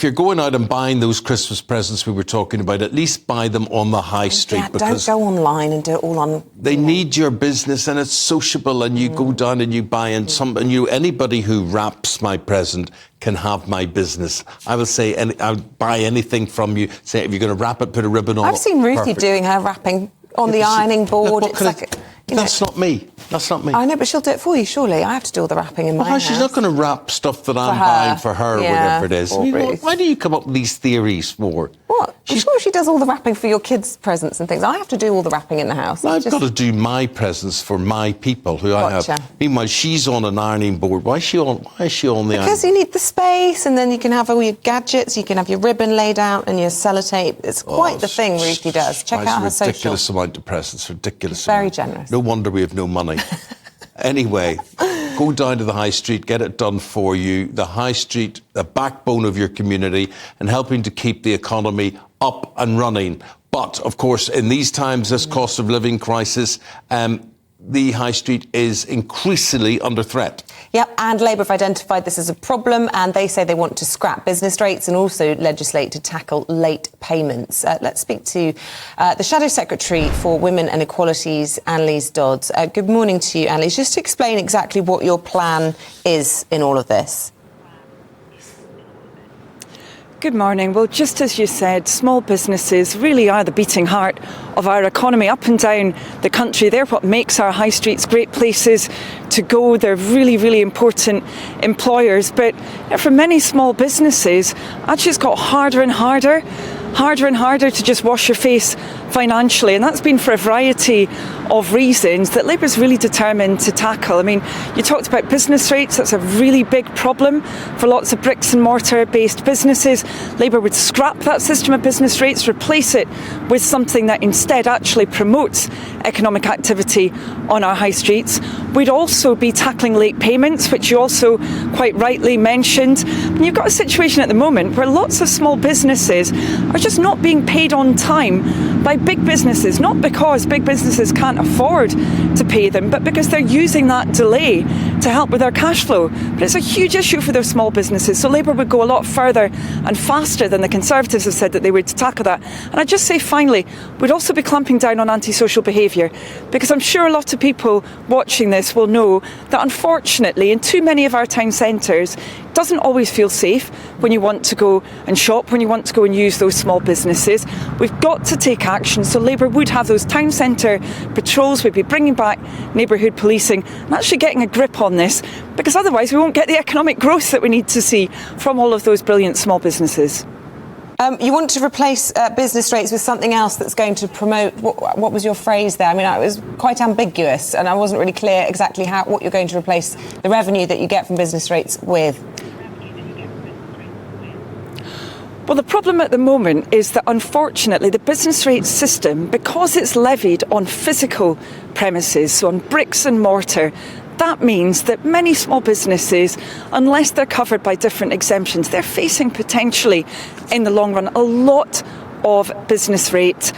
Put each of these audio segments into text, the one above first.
if you're going out and buying those Christmas presents we were talking about, at least buy them on the high street. Yeah, don't go online and do it all on... They need your business, and it's sociable, and you go down and you buy, and anybody who wraps my present can have my business. I will say, I'll buy anything from you. Say, if you're going to wrap it, put a ribbon on it. I've seen Ruthie doing her wrapping on the ironing board. It's like... That's not me. That's not me. I know, but she'll do it for you, surely. I have to do all the wrapping in my house. She's not going to wrap stuff that I'm buying for her, whatever it is. Why do you come up with these theories for? What? I'm sure she does all the wrapping for your kids' presents and things. I have to do all the wrapping in the house. I've got to do my presents for my people who I have. Meanwhile, she's on an ironing board. Why is she on the ironing? Because you need the space, and then you can have all your gadgets, you can have your ribbon laid out and your sellotape. It's quite the thing Ruthie does. Check out her social. Ridiculous amount of presents, ridiculous. Very generous. No wonder we have no money. Anyway, go down to the high street, get it done for you. The high street, the backbone of your community, and helping to keep the economy up and running. But, of course, in these times, this cost of living crisis, the high street is increasingly under threat. Yep, and Labour have identified this as a problem, and they say they want to scrap business rates and also legislate to tackle late payments. Let's speak to the Shadow Secretary for Women and Equalities, Anneliese Dodds. Good morning to you, Anneliese. Just to explain exactly what your plan is in all of this. Good morning. Well, just as you said, small businesses really are the beating heart of our economy up and down the country. They're what makes our high streets great places to go. They're really, really important employers. But for many small businesses, actually it's got harder and harder to just wash your face financially, and that's been for a variety of reasons that Labour's really determined to tackle. I mean, you talked about business rates. That's a really big problem for lots of bricks and mortar based businesses. Labour would scrap that system of business rates, replace it with something that instead actually promotes economic activity on our high streets. We'd also be tackling late payments, which you also quite rightly mentioned. And you've got a situation at the moment where lots of small businesses are just not being paid on time by big businesses, not because big businesses can't afford to pay them, but because they're using that delay to help with their cash flow. But it's a huge issue for those small businesses. So Labour would go a lot further and faster than the Conservatives have said that they would to tackle that. And I'd just say finally, we'd also be clamping down on antisocial behaviour, because I'm sure a lot of people watching this will know that unfortunately in too many of our town centres, it doesn't always feel safe when you want to go and shop, when you want to go and use those small businesses. We've got to take action. So Labour would have those town centre patrols. We'd be bringing back neighbourhood policing and actually getting a grip on this, because otherwise we won't get the economic growth that we need to see from all of those brilliant small businesses. You want to replace business rates with something else that's going to promote... What was your phrase there? I mean, it was quite ambiguous, and I wasn't really clear exactly what you're going to replace the revenue that you get from business rates with. Well, the problem at the moment is that, unfortunately, the business rates system, because it's levied on physical premises, so on bricks and mortar, that means that many small businesses, unless they're covered by different exemptions, they're facing potentially, in the long run, a lot of business rate,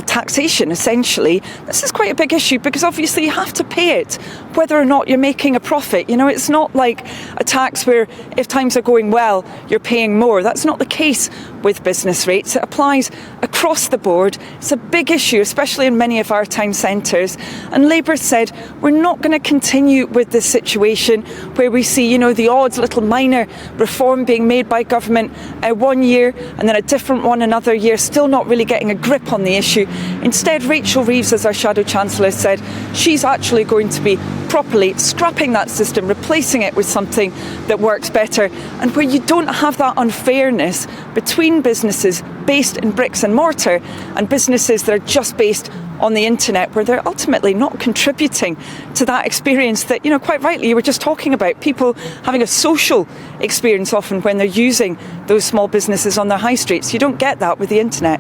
taxation, essentially. This is quite a big issue because obviously you have to pay it whether or not you're making a profit. You know, it's not like a tax where if times are going well, you're paying more. That's not the case with business rates. It applies across the board. It's a big issue, especially in many of our town centres. And Labour said, we're not going to continue with this situation where we see, you know, the odd little minor reform being made by government 1 year and then a different one another year, still not really getting a grip on the issue. Instead, Rachel Reeves, as our Shadow Chancellor, said she's actually going to be properly scrapping that system, replacing it with something that works better, and where you don't have that unfairness between businesses based in bricks and mortar and businesses that are just based on the internet, where they're ultimately not contributing to that experience that, you know, quite rightly you were just talking about, people having a social experience often when they're using those small businesses on their high streets. You don't get that with the internet.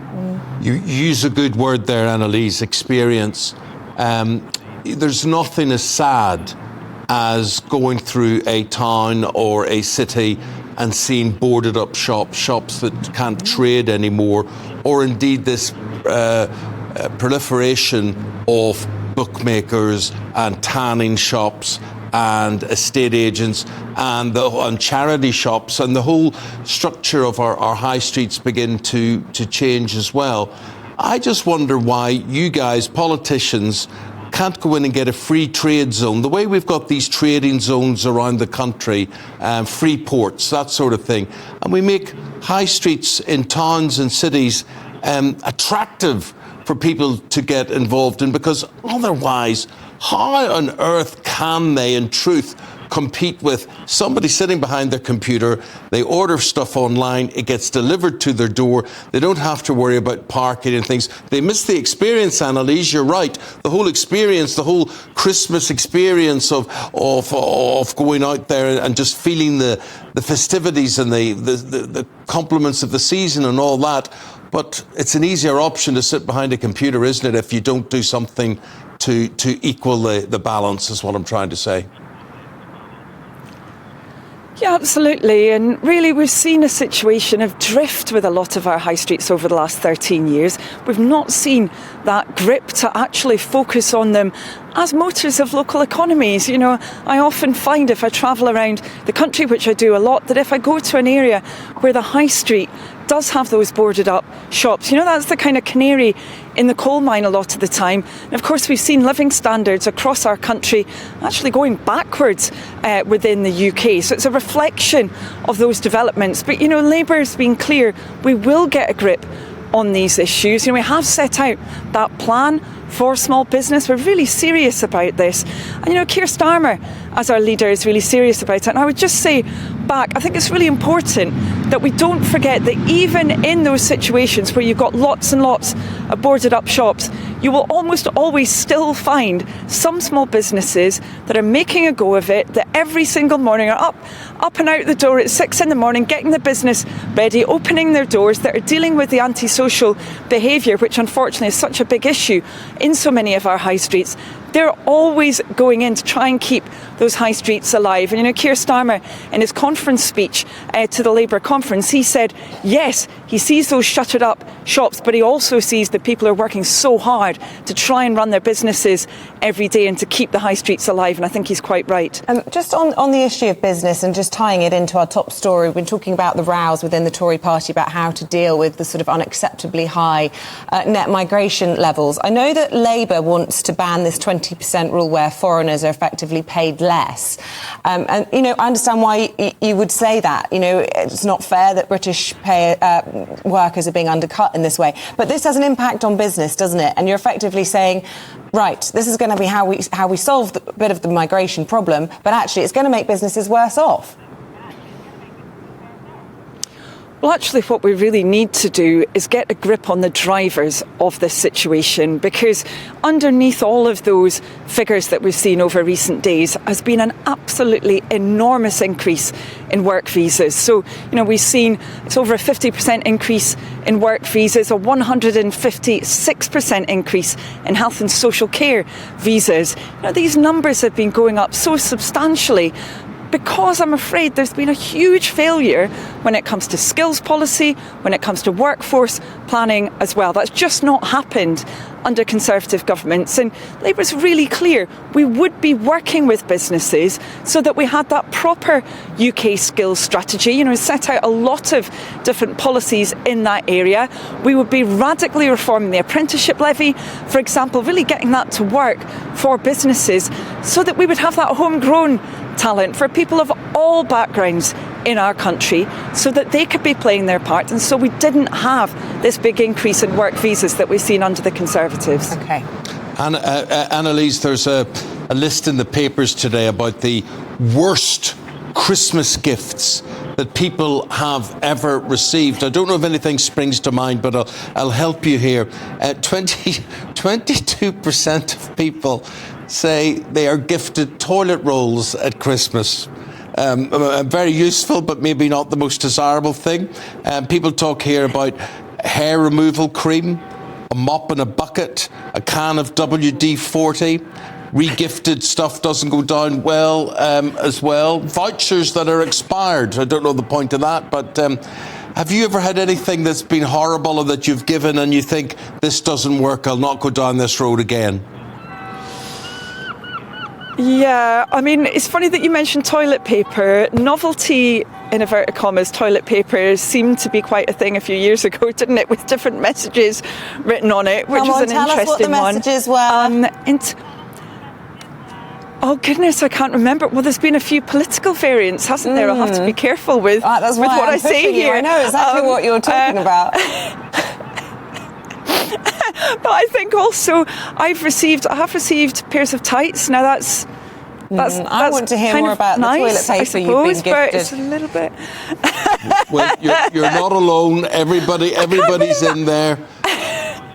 You use a good word there, Anneliese, experience. There's nothing as sad as going through a town or a city and seeing boarded up shops that can't trade anymore, or indeed this proliferation of bookmakers and tanning shops and estate agents and charity shops, and the whole structure of our high streets begin to change as well. I just wonder why you guys, politicians, can't go in and get a free trade zone. The way we've got these trading zones around the country, free ports, that sort of thing, and we make high streets in towns and cities attractive for people to get involved in, because otherwise, how on earth can they, in truth, compete with somebody sitting behind their computer? They order stuff online, it gets delivered to their door, they don't have to worry about parking and things. They miss the experience, Anneliese, you're right. The whole experience, the whole Christmas experience of going out there and just feeling the festivities and the compliments of the season and all that. But it's an easier option to sit behind a computer, isn't it, if you don't do something to equal the balance, is what I'm trying to say. Yeah, absolutely. And really, we've seen a situation of drift with a lot of our high streets over the last 13 years. We've not seen that grip to actually focus on them as motors of local economies. You know, I often find if I travel around the country, which I do a lot, that if I go to an area where the high street does have those boarded up shops, you know, that's the kind of canary in the coal mine a lot of the time. And of course, we've seen living standards across our country actually going backwards within the UK. So it's a reflection of those developments. But, you know, Labour's been clear, we will get a grip on these issues. You know, we have set out that plan for small business. We're really serious about this. And, you know, Keir Starmer, as our leader, is really serious about it. And I would just say back, I think it's really important that we don't forget that even in those situations where you've got lots and lots of boarded up shops, you will almost always still find some small businesses that are making a go of it, that every single morning are up and out the door at 6 a.m, getting the business ready, opening their doors, that are dealing with the antisocial behaviour, which unfortunately is such a big issue in so many of our high streets. They're always going in to try and keep those high streets alive. And, you know, Keir Starmer, in his conference speech to the Labour conference, he said, yes, he sees those shuttered up shops, but he also sees that people are working so hard to try and run their businesses every day and to keep the high streets alive. And I think he's quite right. Just on the issue of business and just tying it into our top story, we've been talking about the rows within the Tory party about how to deal with the sort of unacceptably high net migration levels. I know that Labour wants to ban this 20% rule where foreigners are effectively paid less. And, you know, I understand why you would say that. You know, it's not fair that British workers are being undercut in this way. But this has an impact on business, doesn't it? And you're effectively saying, right, this is going to be how we solve a bit of the migration problem, but actually it's going to make businesses worse off. Well, actually, what we really need to do is get a grip on the drivers of this situation, because underneath all of those figures that we've seen over recent days has been an absolutely enormous increase in work visas. So, you know, we've seen it's over a 50% increase in work visas, a 156% increase in health and social care visas. You know, these numbers have been going up so substantially, because I'm afraid there's been a huge failure when it comes to skills policy, when it comes to workforce planning as well. That's just not happened under Conservative governments. And Labour's really clear, we would be working with businesses so that we had that proper UK skills strategy, you know, set out a lot of different policies in that area. We would be radically reforming the apprenticeship levy, for example, really getting that to work for businesses so that we would have that homegrown talent for people of all backgrounds in our country, so that they could be playing their part, and so we didn't have this big increase in work visas that we've seen under the Conservatives. OK. Anneliese, there's a list in the papers today about the worst Christmas gifts that people have ever received. I don't know if anything springs to mind, but I'll help you here. 22% of people say they are gifted toilet rolls at Christmas. Very useful, but maybe not the most desirable thing. People talk here about hair removal cream, a mop and a bucket, a can of WD-40. Re-gifted stuff doesn't go down well as well. Vouchers that are expired. I don't know the point of that, but have you ever had anything that's been horrible or that you've given and you think, this doesn't work, I'll not go down this road again? Yeah, I mean, it's funny that you mentioned toilet paper. Novelty, in inverted commas, toilet paper seemed to be quite a thing a few years ago, didn't it? With different messages written on it, which was an interesting one. Tell us what the messages were. Oh goodness, I can't remember. Well, there's been a few political variants, hasn't there? I'll have to be careful with what I say here. I know exactly what you're talking about. But I think also I have received pairs of tights. Now that's I want to hear more about the toilet paper you've been gifted. But it's a little bit. Well, you're not alone. Everybody's in there.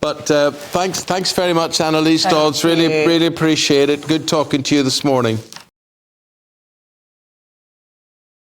But thanks very much, Anneliese Dodds. Really appreciate it. Good talking to you this morning.